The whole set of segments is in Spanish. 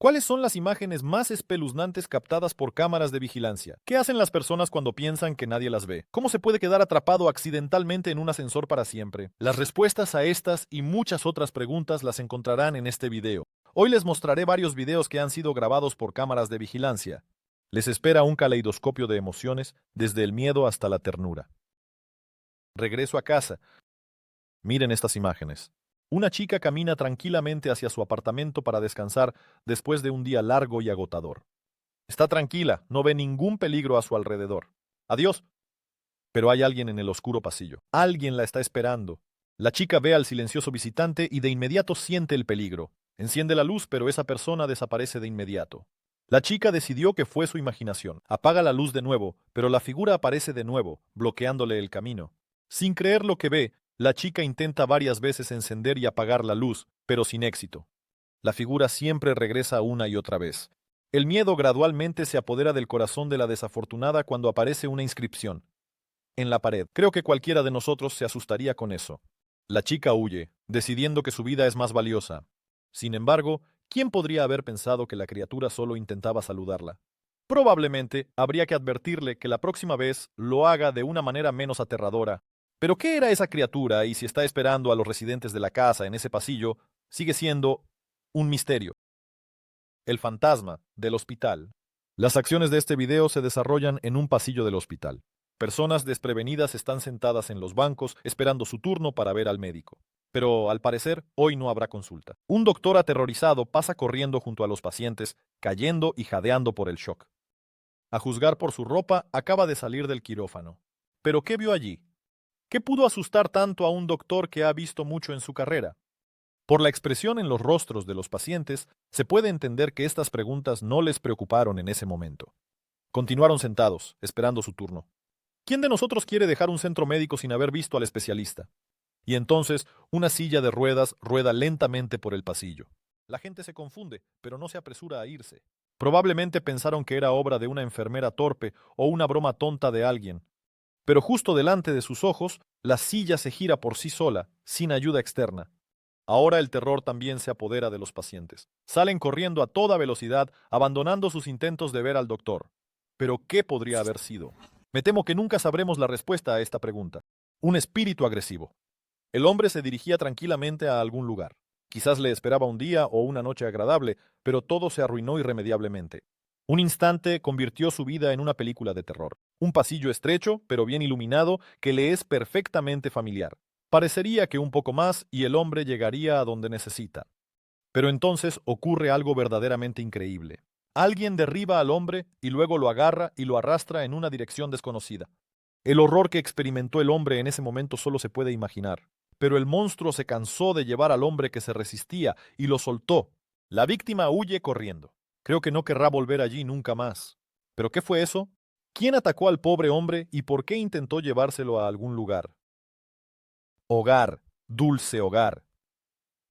¿Cuáles son las imágenes más espeluznantes captadas por cámaras de vigilancia? ¿Qué hacen las personas cuando piensan que nadie las ve? ¿Cómo se puede quedar atrapado accidentalmente en un ascensor para siempre? Las respuestas a estas y muchas otras preguntas las encontrarán en este video. Hoy les mostraré varios videos que han sido grabados por cámaras de vigilancia. Les espera un caleidoscopio de emociones, desde el miedo hasta la ternura. Regreso a casa. Miren estas imágenes. Una chica camina tranquilamente hacia su apartamento para descansar después de un día largo y agotador. Está tranquila, no ve ningún peligro a su alrededor. Adiós. Pero hay alguien en el oscuro pasillo. Alguien la está esperando. La chica ve al silencioso visitante y de inmediato siente el peligro. Enciende la luz, pero esa persona desaparece de inmediato. La chica decidió que fue su imaginación. Apaga la luz de nuevo, pero la figura aparece de nuevo, bloqueándole el camino. Sin creer lo que ve, la chica intenta varias veces encender y apagar la luz, pero sin éxito. La figura siempre regresa una y otra vez. El miedo gradualmente se apodera del corazón de la desafortunada cuando aparece una inscripción en la pared. Creo que cualquiera de nosotros se asustaría con eso. La chica huye, decidiendo que su vida es más valiosa. Sin embargo, ¿quién podría haber pensado que la criatura solo intentaba saludarla? Probablemente habría que advertirle que la próxima vez lo haga de una manera menos aterradora. Pero ¿qué era esa criatura? Y si está esperando a los residentes de la casa en ese pasillo, sigue siendo un misterio. El fantasma del hospital. Las acciones de este video se desarrollan en un pasillo del hospital. Personas desprevenidas están sentadas en los bancos esperando su turno para ver al médico. Pero, al parecer, hoy no habrá consulta. Un doctor aterrorizado pasa corriendo junto a los pacientes, cayendo y jadeando por el shock. A juzgar por su ropa, acaba de salir del quirófano. ¿Pero qué vio allí? ¿Qué pudo asustar tanto a un doctor que ha visto mucho en su carrera? Por la expresión en los rostros de los pacientes, se puede entender que estas preguntas no les preocuparon en ese momento. Continuaron sentados, esperando su turno. ¿Quién de nosotros quiere dejar un centro médico sin haber visto al especialista? Y entonces, una silla de ruedas rueda lentamente por el pasillo. La gente se confunde, pero no se apresura a irse. Probablemente pensaron que era obra de una enfermera torpe o una broma tonta de alguien. Pero justo delante de sus ojos, la silla se gira por sí sola, sin ayuda externa. Ahora el terror también se apodera de los pacientes. Salen corriendo a toda velocidad, abandonando sus intentos de ver al doctor. ¿Pero qué podría haber sido? Me temo que nunca sabremos la respuesta a esta pregunta. Un espíritu agresivo. El hombre se dirigía tranquilamente a algún lugar. Quizás le esperaba un día o una noche agradable, pero todo se arruinó irremediablemente. Un instante convirtió su vida en una película de terror. Un pasillo estrecho, pero bien iluminado, que le es perfectamente familiar. Parecería que un poco más y el hombre llegaría a donde necesita. Pero entonces ocurre algo verdaderamente increíble. Alguien derriba al hombre y luego lo agarra y lo arrastra en una dirección desconocida. El horror que experimentó el hombre en ese momento solo se puede imaginar. Pero el monstruo se cansó de llevar al hombre que se resistía y lo soltó. La víctima huye corriendo. Creo que no querrá volver allí nunca más. ¿Pero qué fue eso? ¿Quién atacó al pobre hombre y por qué intentó llevárselo a algún lugar? Hogar, dulce hogar.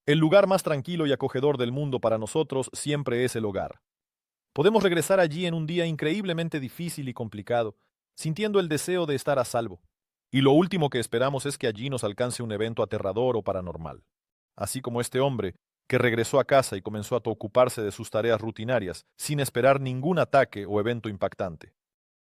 El lugar más tranquilo y acogedor del mundo para nosotros siempre es el hogar. Podemos regresar allí en un día increíblemente difícil y complicado, sintiendo el deseo de estar a salvo. Y lo último que esperamos es que allí nos alcance un evento aterrador o paranormal. Así como este hombre, que regresó a casa y comenzó a ocuparse de sus tareas rutinarias, sin esperar ningún ataque o evento impactante.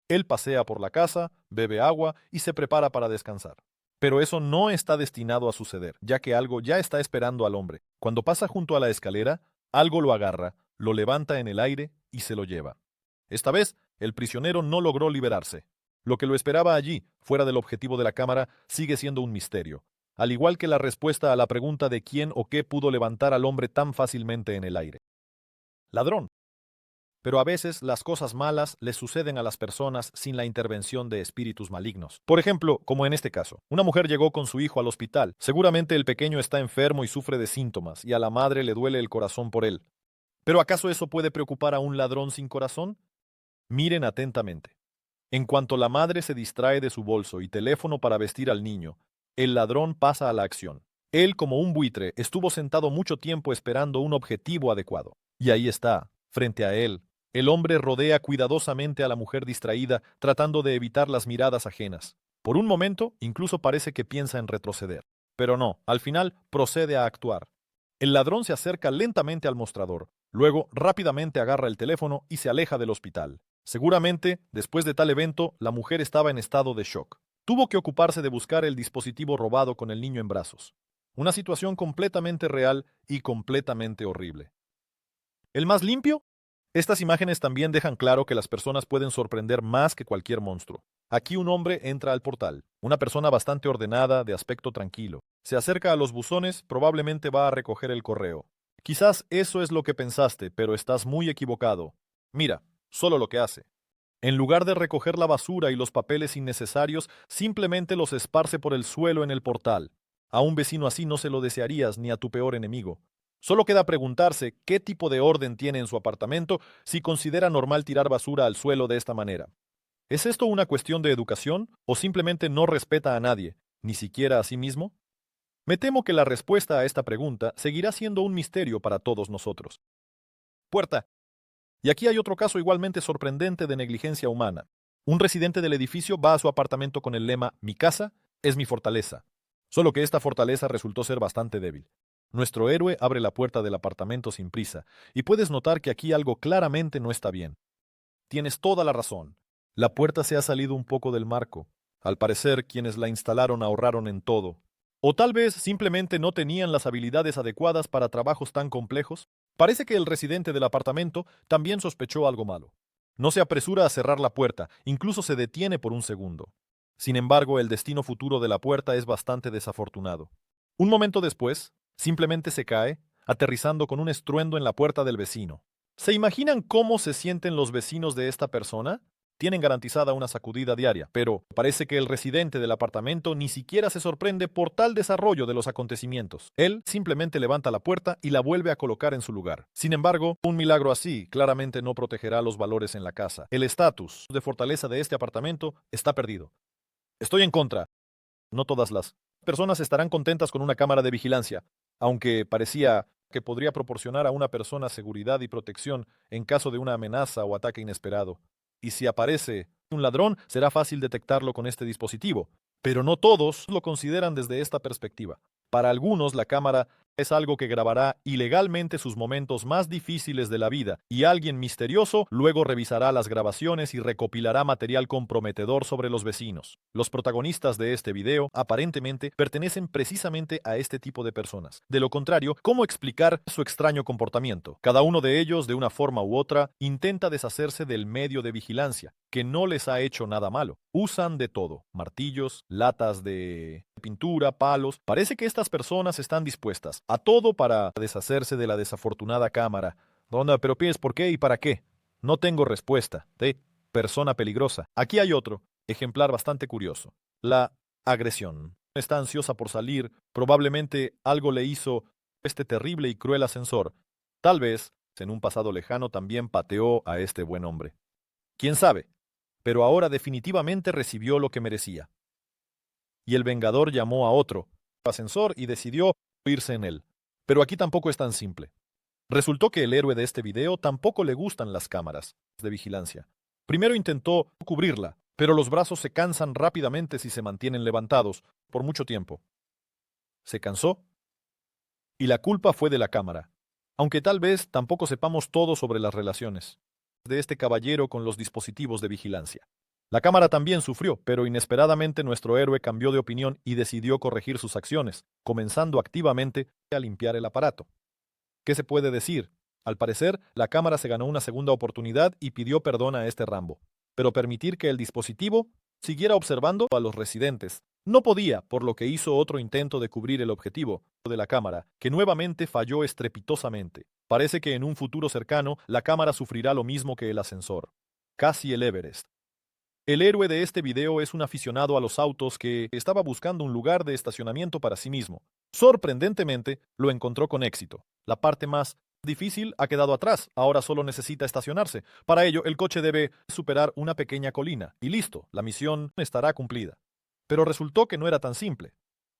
Él pasea por la casa, bebe agua y se prepara para descansar. Pero eso no está destinado a suceder, ya que algo ya está esperando al hombre. Cuando pasa junto a la escalera, algo lo agarra, lo levanta en el aire y se lo lleva. Esta vez, el prisionero no logró liberarse. Lo que lo esperaba allí, fuera del objetivo de la cámara, sigue siendo un misterio, al igual que la respuesta a la pregunta de quién o qué pudo levantar al hombre tan fácilmente en el aire. Ladrón. Pero a veces las cosas malas les suceden a las personas sin la intervención de espíritus malignos. Por ejemplo, como en este caso, una mujer llegó con su hijo al hospital. Seguramente el pequeño está enfermo y sufre de síntomas, y a la madre le duele el corazón por él. ¿Pero acaso eso puede preocupar a un ladrón sin corazón? Miren atentamente. En cuanto la madre se distrae de su bolso y teléfono para vestir al niño, el ladrón pasa a la acción. Él, como un buitre, estuvo sentado mucho tiempo esperando un objetivo adecuado. Y ahí está, frente a él. El hombre rodea cuidadosamente a la mujer distraída, tratando de evitar las miradas ajenas. Por un momento, incluso parece que piensa en retroceder. Pero no, al final procede a actuar. El ladrón se acerca lentamente al mostrador, luego rápidamente agarra el teléfono y se aleja del hospital. Seguramente, después de tal evento, la mujer estaba en estado de shock. Tuvo que ocuparse de buscar el dispositivo robado con el niño en brazos. Una situación completamente real y completamente horrible. ¿El más limpio? Estas imágenes también dejan claro que las personas pueden sorprender más que cualquier monstruo. Aquí un hombre entra al portal, una persona bastante ordenada, de aspecto tranquilo. Se acerca a los buzones, probablemente va a recoger el correo. Quizás eso es lo que pensaste, pero estás muy equivocado. Mira, solo lo que hace. En lugar de recoger la basura y los papeles innecesarios, simplemente los esparce por el suelo en el portal. A un vecino así no se lo desearías ni a tu peor enemigo. Solo queda preguntarse qué tipo de orden tiene en su apartamento si considera normal tirar basura al suelo de esta manera. ¿Es esto una cuestión de educación o simplemente no respeta a nadie, ni siquiera a sí mismo? Me temo que la respuesta a esta pregunta seguirá siendo un misterio para todos nosotros. Puerta. Y aquí hay otro caso igualmente sorprendente de negligencia humana. Un residente del edificio va a su apartamento con el lema "Mi casa es mi fortaleza", solo que esta fortaleza resultó ser bastante débil. Nuestro héroe abre la puerta del apartamento sin prisa, y puedes notar que aquí algo claramente no está bien. Tienes toda la razón. La puerta se ha salido un poco del marco. Al parecer, quienes la instalaron ahorraron en todo. O tal vez simplemente no tenían las habilidades adecuadas para trabajos tan complejos. Parece que el residente del apartamento también sospechó algo malo. No se apresura a cerrar la puerta, incluso se detiene por un segundo. Sin embargo, el destino futuro de la puerta es bastante desafortunado. Un momento después, simplemente se cae, aterrizando con un estruendo en la puerta del vecino. ¿Se imaginan cómo se sienten los vecinos de esta persona? Tienen garantizada una sacudida diaria, pero parece que el residente del apartamento ni siquiera se sorprende por tal desarrollo de los acontecimientos. Él simplemente levanta la puerta y la vuelve a colocar en su lugar. Sin embargo, un milagro así claramente no protegerá los valores en la casa. El estatus de fortaleza de este apartamento está perdido. Estoy en contra. No todas las personas estarán contentas con una cámara de vigilancia, aunque parecía que podría proporcionar a una persona seguridad y protección en caso de una amenaza o ataque inesperado. Y si aparece un ladrón, será fácil detectarlo con este dispositivo. Pero no todos lo consideran desde esta perspectiva. Para algunos, la cámara es algo que grabará ilegalmente sus momentos más difíciles de la vida, y alguien misterioso luego revisará las grabaciones y recopilará material comprometedor sobre los vecinos. Los protagonistas de este video aparentemente pertenecen precisamente a este tipo de personas. De lo contrario, ¿cómo explicar su extraño comportamiento? Cada uno de ellos, de una forma u otra, intenta deshacerse del medio de vigilancia, que no les ha hecho nada malo. Usan de todo: martillos, latas de pintura, palos. Parece que estas personas están dispuestas a todo para deshacerse de la desafortunada cámara. ¿Dónde? Pero piensas, ¿por qué y para qué? No tengo respuesta. Persona peligrosa. Aquí hay otro ejemplar bastante curioso. La agresión. Está ansiosa por salir. Probablemente algo le hizo este terrible y cruel ascensor. Tal vez, en un pasado lejano, también pateó a este buen hombre. ¿Quién sabe? Pero ahora definitivamente recibió lo que merecía. Y el vengador llamó a otro ascensor y decidió irse en él. Pero aquí tampoco es tan simple. Resultó que el héroe de este video tampoco le gustan las cámaras de vigilancia. Primero intentó cubrirla, pero los brazos se cansan rápidamente si se mantienen levantados por mucho tiempo. Se cansó y la culpa fue de la cámara, aunque tal vez tampoco sepamos todo sobre las relaciones de este caballero con los dispositivos de vigilancia. La cámara también sufrió, pero inesperadamente nuestro héroe cambió de opinión y decidió corregir sus acciones, comenzando activamente a limpiar el aparato. ¿Qué se puede decir? Al parecer, la cámara se ganó una segunda oportunidad y pidió perdón a este Rambo, pero permitir que el dispositivo siguiera observando a los residentes no podía, por lo que hizo otro intento de cubrir el objetivo de la cámara, que nuevamente falló estrepitosamente. Parece que en un futuro cercano, la cámara sufrirá lo mismo que el ascensor. Casi el Everest. El héroe de este video es un aficionado a los autos que estaba buscando un lugar de estacionamiento para sí mismo. Sorprendentemente, lo encontró con éxito. La parte más difícil ha quedado atrás, ahora solo necesita estacionarse. Para ello, el coche debe superar una pequeña colina, y listo, la misión estará cumplida. Pero resultó que no era tan simple.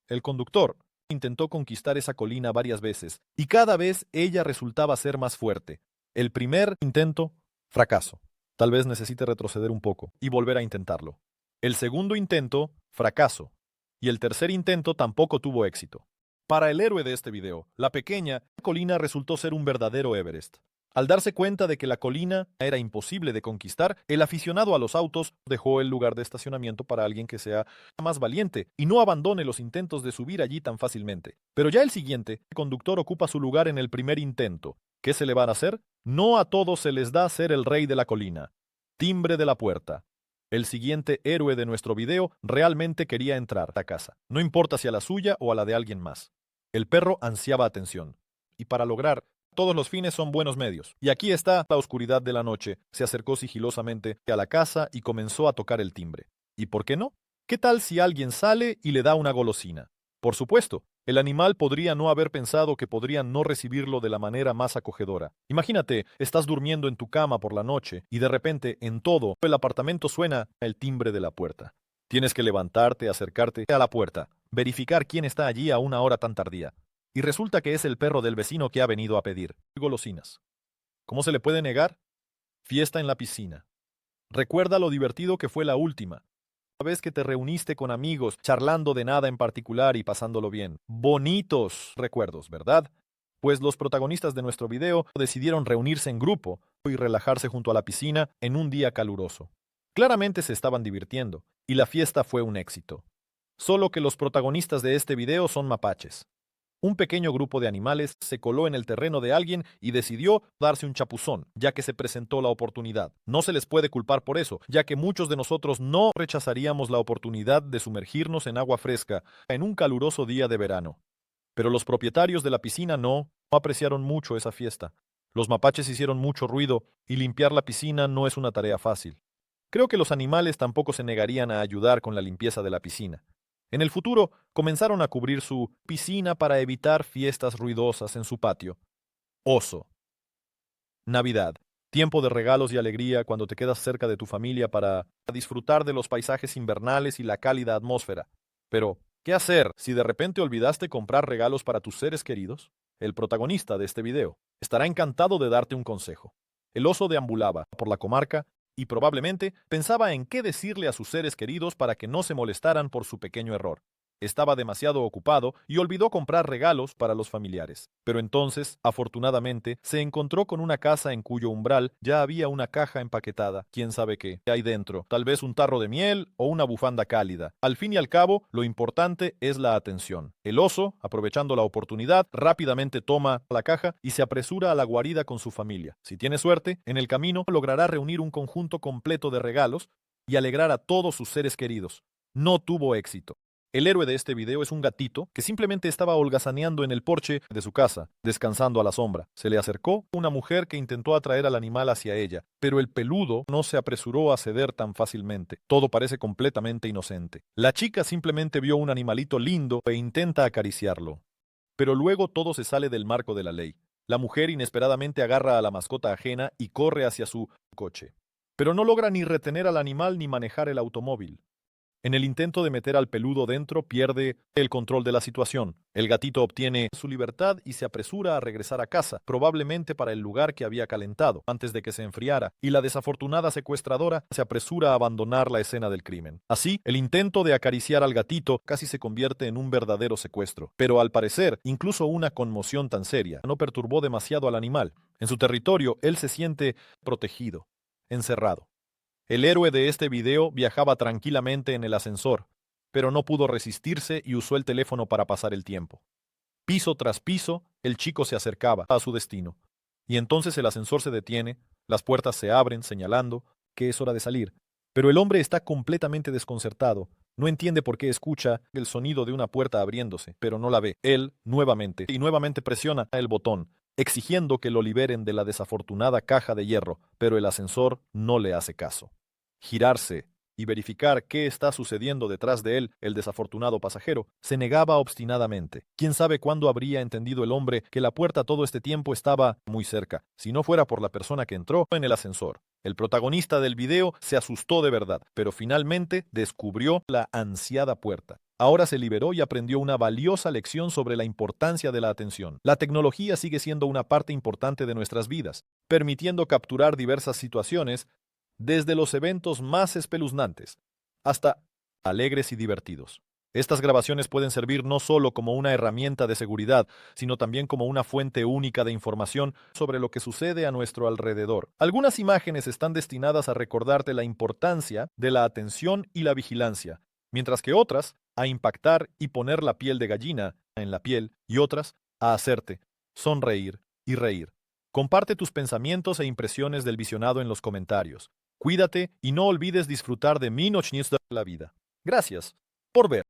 El conductor intentó conquistar esa colina varias veces, y cada vez ella resultaba ser más fuerte. El primer intento, fracaso. Tal vez necesite retroceder un poco y volver a intentarlo. El segundo intento, fracaso. Y el tercer intento tampoco tuvo éxito. Para el héroe de este video, la pequeña colina resultó ser un verdadero Everest. Al darse cuenta de que la colina era imposible de conquistar, el aficionado a los autos dejó el lugar de estacionamiento para alguien que sea más valiente y no abandone los intentos de subir allí tan fácilmente. Pero ya el siguiente, el conductor ocupa su lugar en el primer intento. ¿Qué se le van a hacer? No a todos se les da ser el rey de la colina. Timbre de la puerta. El siguiente héroe de nuestro video realmente quería entrar a casa, no importa si a la suya o a la de alguien más. El perro ansiaba atención, y para lograr todos los fines son buenos medios. Y aquí está la oscuridad de la noche. Se acercó sigilosamente a la casa y comenzó a tocar el timbre. ¿Y por qué no? ¿Qué tal si alguien sale y le da una golosina? Por supuesto, el animal podría no haber pensado que podría no recibirlo de la manera más acogedora. Imagínate, estás durmiendo en tu cama por la noche y de repente en todo el apartamento suena el timbre de la puerta. Tienes que levantarte, acercarte a la puerta, verificar quién está allí a una hora tan tardía. Y resulta que es el perro del vecino que ha venido a pedir golosinas. ¿Cómo se le puede negar? Fiesta en la piscina. Recuerda lo divertido que fue la última. La vez que te reuniste con amigos, charlando de nada en particular y pasándolo bien. Bonitos recuerdos, ¿verdad? Pues los protagonistas de nuestro video decidieron reunirse en grupo y relajarse junto a la piscina en un día caluroso. Claramente se estaban divirtiendo, y la fiesta fue un éxito. Solo que los protagonistas de este video son mapaches. Un pequeño grupo de animales se coló en el terreno de alguien y decidió darse un chapuzón, ya que se presentó la oportunidad. No se les puede culpar por eso, ya que muchos de nosotros no rechazaríamos la oportunidad de sumergirnos en agua fresca en un caluroso día de verano. Pero los propietarios de la piscina no apreciaron mucho esa fiesta. Los mapaches hicieron mucho ruido y limpiar la piscina no es una tarea fácil. Creo que los animales tampoco se negarían a ayudar con la limpieza de la piscina. En el futuro, comenzaron a cubrir su piscina para evitar fiestas ruidosas en su patio. Oso. Navidad. Tiempo de regalos y alegría cuando te quedas cerca de tu familia para disfrutar de los paisajes invernales y la cálida atmósfera. Pero, ¿qué hacer si de repente olvidaste comprar regalos para tus seres queridos? El protagonista de este video estará encantado de darte un consejo. El oso deambulaba por la comarca y probablemente pensaba en qué decirle a sus seres queridos para que no se molestaran por su pequeño error. Estaba demasiado ocupado y olvidó comprar regalos para los familiares. Pero entonces, afortunadamente, se encontró con una casa en cuyo umbral ya había una caja empaquetada. ¿Quién sabe qué hay dentro? Tal vez un tarro de miel o una bufanda cálida. Al fin y al cabo, lo importante es la atención. El oso, aprovechando la oportunidad, rápidamente toma la caja y se apresura a la guarida con su familia. Si tiene suerte, en el camino logrará reunir un conjunto completo de regalos y alegrar a todos sus seres queridos. No tuvo éxito. El héroe de este video es un gatito que simplemente estaba holgazaneando en el porche de su casa, descansando a la sombra. Se le acercó una mujer que intentó atraer al animal hacia ella, pero el peludo no se apresuró a ceder tan fácilmente. Todo parece completamente inocente. La chica simplemente vio un animalito lindo e intenta acariciarlo. Pero luego todo se sale del marco de la ley. La mujer inesperadamente agarra a la mascota ajena y corre hacia su coche. Pero no logra ni retener al animal ni manejar el automóvil. En el intento de meter al peludo dentro, pierde el control de la situación. El gatito obtiene su libertad y se apresura a regresar a casa, probablemente para el lugar que había calentado, antes de que se enfriara, y la desafortunada secuestradora se apresura a abandonar la escena del crimen. Así, el intento de acariciar al gatito casi se convierte en un verdadero secuestro. Pero al parecer, incluso una conmoción tan seria no perturbó demasiado al animal. En su territorio, él se siente protegido, encerrado. El héroe de este video viajaba tranquilamente en el ascensor, pero no pudo resistirse y usó el teléfono para pasar el tiempo. Piso tras piso, el chico se acercaba a su destino. Y entonces el ascensor se detiene, las puertas se abren, señalando que es hora de salir. Pero el hombre está completamente desconcertado. No entiende por qué escucha el sonido de una puerta abriéndose, pero no la ve. Él, nuevamente presiona el botón, exigiendo que lo liberen de la desafortunada caja de hierro, pero el ascensor no le hace caso. Girarse y verificar qué está sucediendo detrás de él, el desafortunado pasajero, se negaba obstinadamente. ¿Quién sabe cuándo habría entendido el hombre que la puerta todo este tiempo estaba muy cerca, si no fuera por la persona que entró en el ascensor? El protagonista del video se asustó de verdad, pero finalmente descubrió la ansiada puerta. Ahora se liberó y aprendió una valiosa lección sobre la importancia de la atención. La tecnología sigue siendo una parte importante de nuestras vidas, permitiendo capturar diversas situaciones desde los eventos más espeluznantes hasta alegres y divertidos. Estas grabaciones pueden servir no solo como una herramienta de seguridad, sino también como una fuente única de información sobre lo que sucede a nuestro alrededor. Algunas imágenes están destinadas a recordarte la importancia de la atención y la vigilancia, mientras que otras a impactar y poner la piel de gallina en la piel, y otras a hacerte sonreír y reír. Comparte tus pensamientos e impresiones del visionado en los comentarios. Cuídate y no olvides disfrutar de mi Noche de la vida. Gracias por ver.